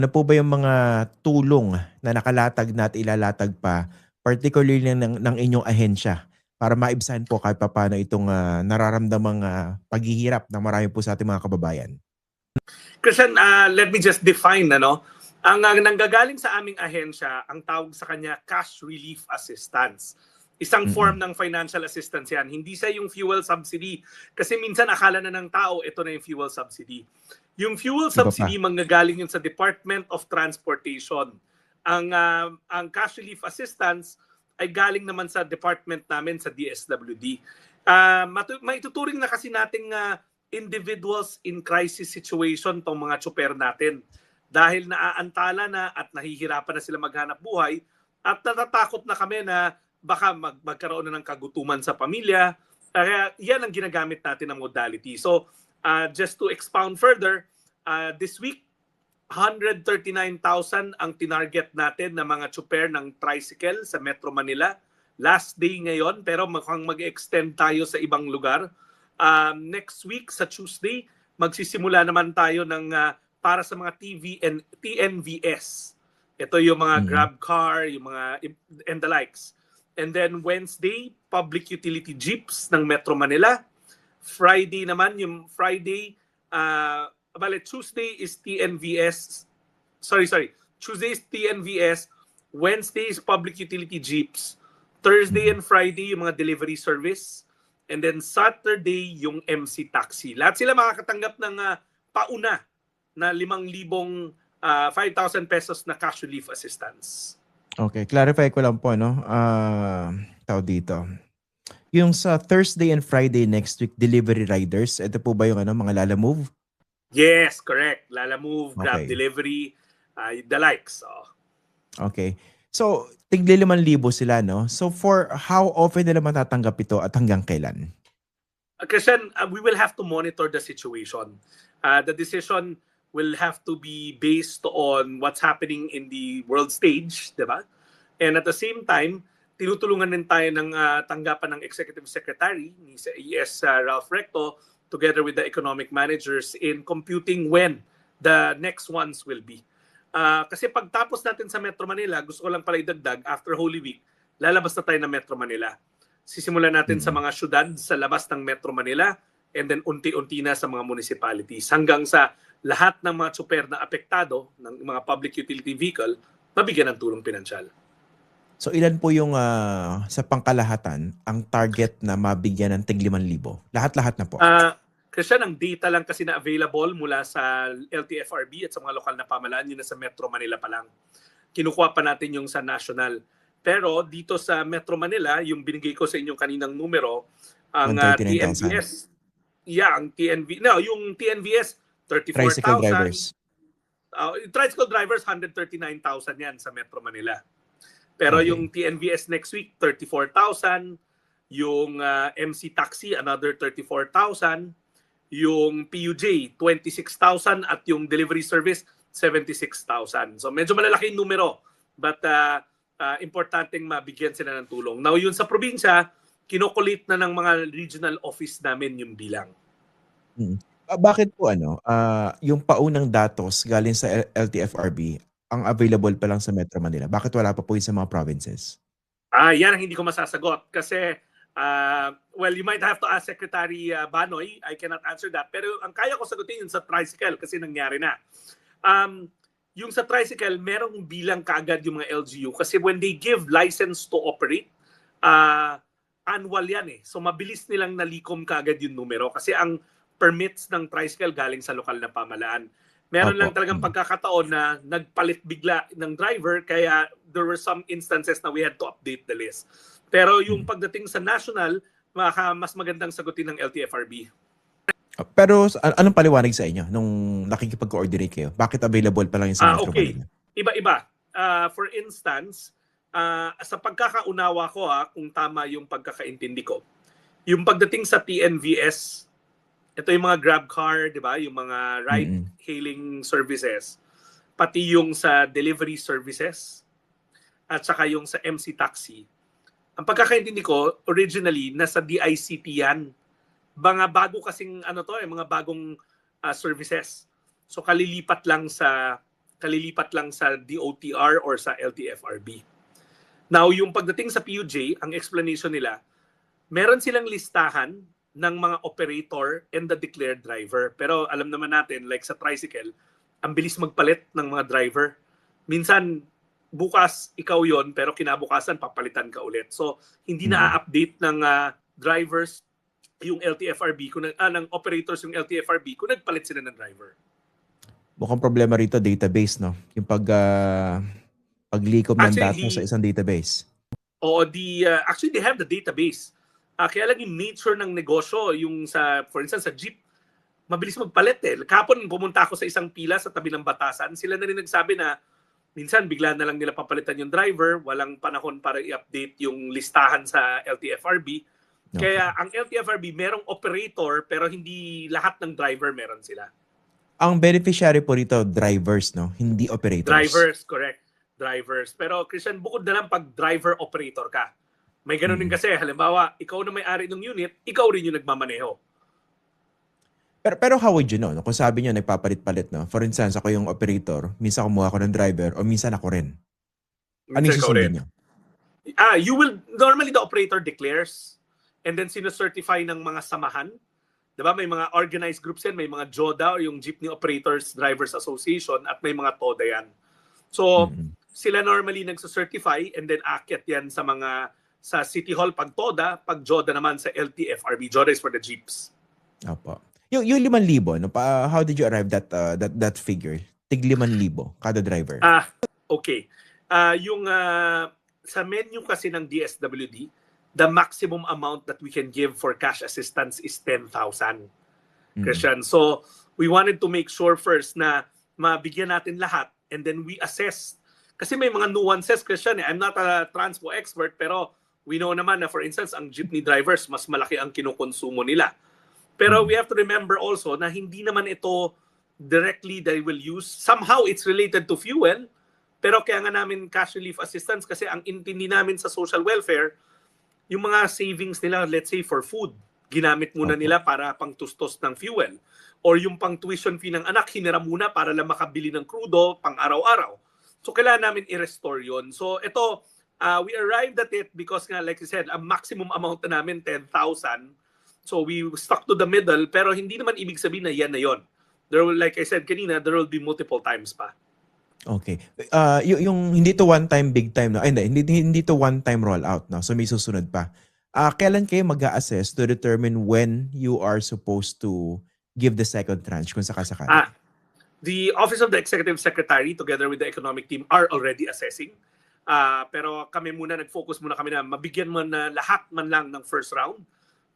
Ano po ba yung mga tulong na nakalatag na at ilalatag pa, particularly ng inyong ahensya para maibsan po kahit papaano itong nararamdamang paghihirap ng marami po sa ating mga kababayan? Christian, let me just define, ano? Ang nanggagaling sa aming ahensya, ang tawag sa kanya cash relief assistance. Isang form Mm. ng financial assistance yan. Hindi siya yung fuel subsidy. Kasi minsan akala na ng tao, ito na yung fuel subsidy. Yung fuel Iba pa. subsidy, manggagaling yun sa Department of Transportation. Ang cash relief assistance ay galing naman sa department namin sa DSWD. Maituturing na kasi nating individuals in crisis situation tong mga tsuper natin dahil naaantala na at nahihirapan na sila maghanap buhay at natatakot na kami na baka magkaroon na ng kagutuman sa pamilya. Kaya yan ang ginagamit natin ng modality. So just to expound further, this week 139,000 ang tinarget natin na mga tsuper ng tricycle sa Metro Manila. Last day ngayon pero mukhang mag-extend tayo sa ibang lugar. Next week sa Tuesday, magsisimula naman tayo ng para sa mga TNVS. Ito yung mga Grab car, yung mga and the likes. And then Wednesday, public utility jeeps ng Metro Manila. Friday naman, yung Friday, Tuesday is TNVS. Tuesday is TNVS. Wednesday is public utility jeeps. Thursday and Friday, yung mga delivery service. And then Saturday, yung MC Taxi. Lahat sila makakatanggap ng pauna na 5,000 5,000 pesos na cash relief assistance. Okay, clarify ko lang po, no? Tawag dito. Yung sa Thursday and Friday next week, delivery riders, ito po ba yung mga Lala Move? Yes, correct. Lala Move, Grab Okay. Delivery, the likes. Okay. So, tigli 5,000 sila, no? So, for how often nila matatanggap ito at hanggang kailan? Christian, we will have to monitor the situation. The decision will have to be based on what's happening in the world stage, di ba? And at the same time, tinutulungan din tayo ng tanggapan ng Executive Secretary ni ES Ralph Recto together with the economic managers in computing when the next ones will be. Kasi pagtapos natin sa Metro Manila, gusto ko lang pala idagdag, after Holy Week, lalabas na tayo ng Metro Manila. Sisimulan natin sa mga syudad sa labas ng Metro Manila and then unti-unti na sa mga municipalities hanggang sa lahat ng mga tsuper na apektado ng mga public utility vehicle mabigyan ng tulong pinansyal. So, ilan po yung sa pangkalahatan ang target na mabigyan ng tig 5,000? Lahat-lahat na po. Christian, ang data lang kasi na available mula sa LTFRB at sa mga lokal na pamahalaan, yun na sa Metro Manila pa lang. Kinukuha pa natin yung sa national. Pero dito sa Metro Manila, yung binigay ko sa inyong kaninang numero, ang 139,000. TNVS, yung TNVS, 34,000. Tricycle drivers. Tricycle drivers, 139,000 yan sa Metro Manila. Pero Okay. yung TNVS next week, 34,000. Yung MC Taxi, another 34,000. Yung PUJ, 26,000 at yung delivery service, 76,000. So medyo malalaki yung numero. But importanteng mabigyan sila ng tulong. Now yun sa probinsya, kinukulit na ng mga regional office namin yung bilang. Bakit po yung paunang datos galing sa LTFRB ang available pa lang sa Metro Manila? Bakit wala pa po yun sa mga provinces? Yan ang hindi ko masasagot kasi well, you might have to ask Secretary Banoy. I cannot answer that. Pero ang kaya ko sagutin yun sa tricycle kasi nangyari na. Yung sa tricycle, merong bilang kaagad yung mga LGU kasi when they give license to operate, annual yan eh. So mabilis nilang nalikom kaagad yung numero kasi ang permits ng tricycle galing sa lokal na pamahalaan. Meron lang talagang pagkakataon na nagpalit bigla ng driver kaya there were some instances na we had to update the list. Pero yung pagdating sa national, mas magandang sagutin ng LTFRB. Pero anong paliwanag sa inyo nung nakikipag-coordinate kayo? Bakit available pa lang yung sa Metro Manila? Iba-iba. For instance, sa pagkakaunawa ko kung tama yung pagkakaintindi ko, yung pagdating sa TNVS, ito yung mga Grab car, di ba? Yung mga ride-hailing services, pati yung sa delivery services, at saka yung sa MC Taxi. Ang pagkakaintindi ko, originally, nasa DICT yan. Mga bago kasing mga bagong services. So kalilipat lang sa kalilipat lang sa DOTR or sa LTFRB. Now, yung pagdating sa PUJ, ang explanation nila, meron silang listahan ng mga operator and the declared driver. Pero alam naman natin, like sa tricycle, ang bilis magpalit ng mga driver. Minsan, bukas ikaw yon pero kinabukasan papalitan ka ulit. So, hindi na-update ng drivers yung LTFRB, ng operators yung LTFRB kung nagpalit sila ng driver. Mukhang problema rito, database, no? Yung paglikom ng data sa isang database. Oo, actually they have the database. Kaya lang yung nature ng negosyo, yung for instance, sa jeep, mabilis magpalit eh. Kapon pumunta ako sa isang pila sa tabi ng batasan, sila na rin nagsabi na minsan bigla na lang nila papalitan yung driver, walang panahon para i-update yung listahan sa LTFRB. Okay. Kaya ang LTFRB merong operator pero hindi lahat ng driver meron sila. Ang beneficiary po rito, drivers, no? Hindi operators. Drivers, correct. Drivers. Pero Christian, bukod na lang pag driver-operator ka. May ganun din kasi, halimbawa, ikaw na may-ari ng unit, ikaw rin yung nagmamaneho. Pero how would you know? No? Kung sabi niyo, nagpapalit-palit, no? For instance, ako yung operator, minsan kumuha ako ng driver, o minsan ako rin. Ano yung susundin niyo? Normally the operator declares, and then sino-certify ng mga samahan. Diba? May mga organized groups yan, may mga JODA, yung Jeepney Operators Drivers Association, at may mga TODA yan. So, sila normally nagsa-certify, and then aakyat yan sa City Hall pag TODA, pag JODA naman sa LTFRB. JODA is for the jeeps. Opo. Yung 5,000, no? How did you arrive that figure? Tig 5,000 kada driver. Okay. Sa menu kasi ng DSWD, the maximum amount that we can give for cash assistance is 10,000. Christian. So, we wanted to make sure first na mabigyan natin lahat and then we assess. Kasi may mga nuances, Christian. I'm not a transpo expert pero we know naman na for instance, ang jeepney drivers, mas malaki ang kinukonsumo nila. Pero we have to remember also na hindi naman ito directly they will use. Somehow it's related to fuel. Pero kaya nga namin cash relief assistance kasi ang intindi namin sa social welfare, yung mga savings nila, let's say for food, ginamit muna nila para pang tustos ng fuel. Or yung pang tuition fee ng anak, hinira muna para lang makabili ng krudo pang araw-araw. So kailangan namin i-restore yun. So ito, we arrived at it because nga, like I said, ang maximum amount na namin, 10,000. So we stuck to the middle, pero hindi naman ibig sabihin na yan na yun. There will, like I said kanina, there will be multiple times pa. Okay. Yung hindi to one time big time, no? Ay, hindi to one time rollout, no? So may susunod pa. Kailan kayo mag-a-assess to determine when you are supposed to give the second tranche kung sakasakali? The Office of the Executive Secretary together with the economic team are already assessing. Pero kami muna nag-focus muna kami na mabigyan mo na lahat man lang ng first round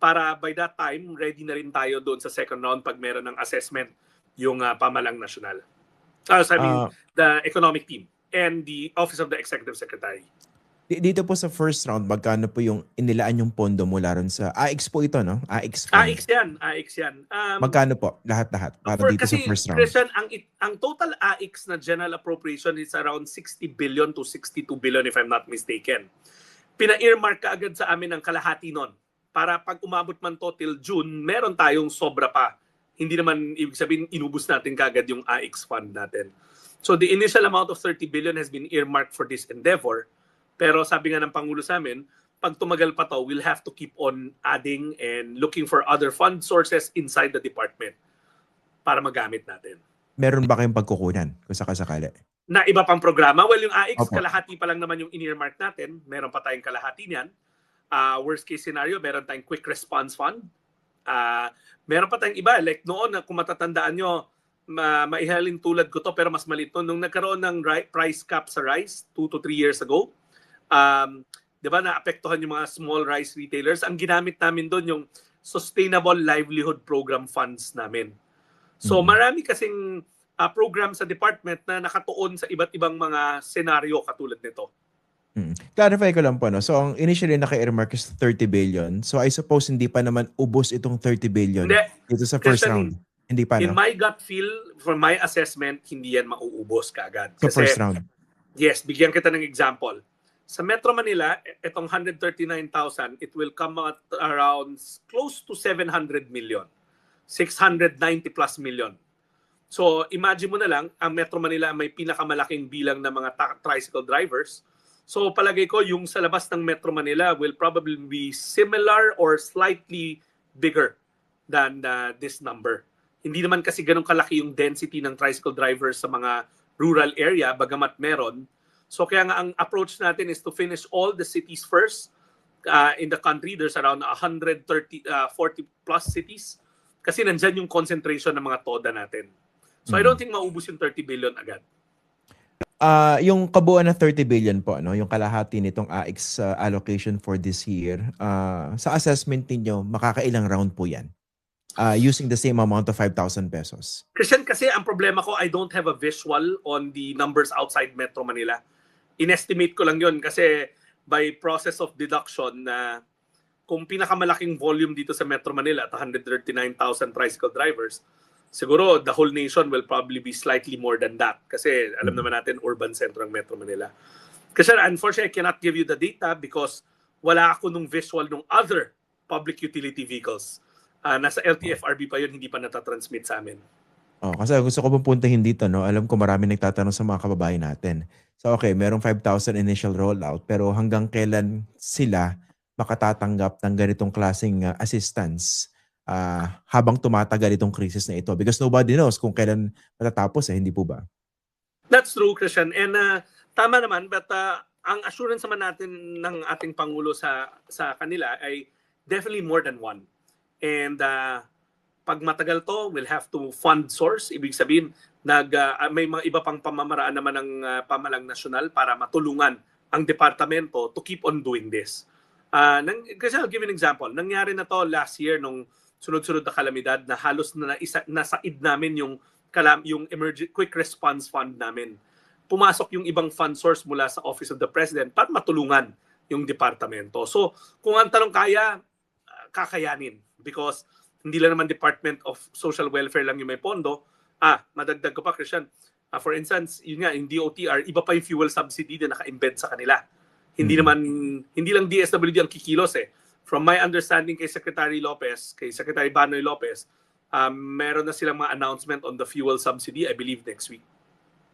para by that time ready na rin tayo doon sa second round pag meron ng assessment yung pamalang nasyonal. The economic team and the Office of the Executive Secretary. Dito po sa first round, magkano po yung inilaan yung pondo mula ron sa AX po ito, no? AX fund. AX yan. Magkano po? Lahat-lahat para dito sa first round. Christian, ang total AX na general appropriation is around 60 billion to 62 billion if I'm not mistaken. Pina-earmark ka agad sa amin ang kalahati nun. Para pag umabot man to till June, meron tayong sobra pa. Hindi naman ibig sabihin inubos natin kagad yung AX fund natin. So the initial amount of 30 billion has been earmarked for this endeavor. Pero sabi nga ng Pangulo sa amin, pag tumagal pa to, we'll have to keep on adding and looking for other fund sources inside the department para magamit natin. Meron ba kayong pagkukunan kung sakasakali? Na iba pang programa? Well, yung AX, kalahati pa lang naman yung in-earmark natin. Meron pa tayong kalahati niyan. Worst case scenario, meron tayong quick response fund. Meron pa tayong iba. Like noon, kung matatandaan nyo, maihalin tulad ko to pero mas maliit nung nagkaroon ng price cap sa rice 2 to 3 years ago. Di ba naapektuhan yung mga small rice retailers, ang ginamit namin doon yung Sustainable Livelihood Program funds namin. So marami kasing program sa department na nakatuon sa iba't ibang mga senaryo katulad nito. Clarify ko lang po, no? So ang initially naka-earmark is 30 billion. So I suppose hindi pa naman ubos itong 30 billion dito sa first round. Hindi pa, no? In my gut feel, for my assessment, hindi yan mauubos kaagad. Sa first round? Yes, bigyan kita ng example. Sa Metro Manila, itong 139,000, it will come at around close to 700 million. 690 plus million. So imagine mo na lang, ang Metro Manila may pinakamalaking bilang ng mga tricycle drivers. So palagay ko yung sa labas ng Metro Manila will probably be similar or slightly bigger than this number. Hindi naman kasi ganun kalaki yung density ng tricycle drivers sa mga rural area, bagamat meron. So kaya nga ang approach natin is to finish all the cities first. In the country, there's around 40 plus cities. Kasi nandyan yung concentration ng mga TODA natin. So I don't think maubos yung 30 billion agad. Yung kabuuan ng 30 billion po, no, yung kalahati nitong AX allocation for this year, sa assessment ninyo, makakailang round po yan? Using the same amount of 5,000 pesos. Christian, kasi ang problema ko, I don't have a visual on the numbers outside Metro Manila. Inestimate ko lang yun kasi by process of deduction na kung pinakamalaking volume dito sa Metro Manila at 139,000 tricycle drivers, siguro the whole nation will probably be slightly more than that kasi alam naman natin urban center ng Metro Manila. Kasi unfortunately, I cannot give you the data because wala ako nung visual ng other public utility vehicles. Nasa LTFRB pa yun, hindi pa natatransmit sa amin. Kasi gusto ko pong puntahin dito, no? Alam ko marami nagtatanong sa mga kababayan natin. So okay, merong 5,000 initial rollout, pero hanggang kailan sila makatatanggap ng ganitong klaseng assistance habang tumatagal itong krisis na ito? Because nobody knows kung kailan matatapos, hindi po ba? That's true, Christian. And tama naman, but ang assurance naman natin ng ating Pangulo sa kanila ay definitely more than one. And pag matagal to, we'll have to fund source. Ibig sabihin, may mga iba pang pamamaraan naman ng pamalang nasyonal para matulungan ang departamento to keep on doing this. Kasi I'll give you an example. Nangyari na to last year nung sunod-sunod na kalamidad na halos nasaid namin yung quick response fund namin. Pumasok yung ibang fund source mula sa Office of the President para matulungan yung departamento. So, kung ang tanong kakayanin. Because hindi lang naman Department of Social Welfare lang yung may pondo. Madagdag ko pa, Christian. For instance, yun nga, yung DOTR, iba pa yung fuel subsidy na naka-embed sa kanila. Hindi lang DSWD ang kikilos eh. From my understanding kay Secretary Lopez, kay Secretary Banoy Lopez, meron na silang mga announcement on the fuel subsidy, I believe next week.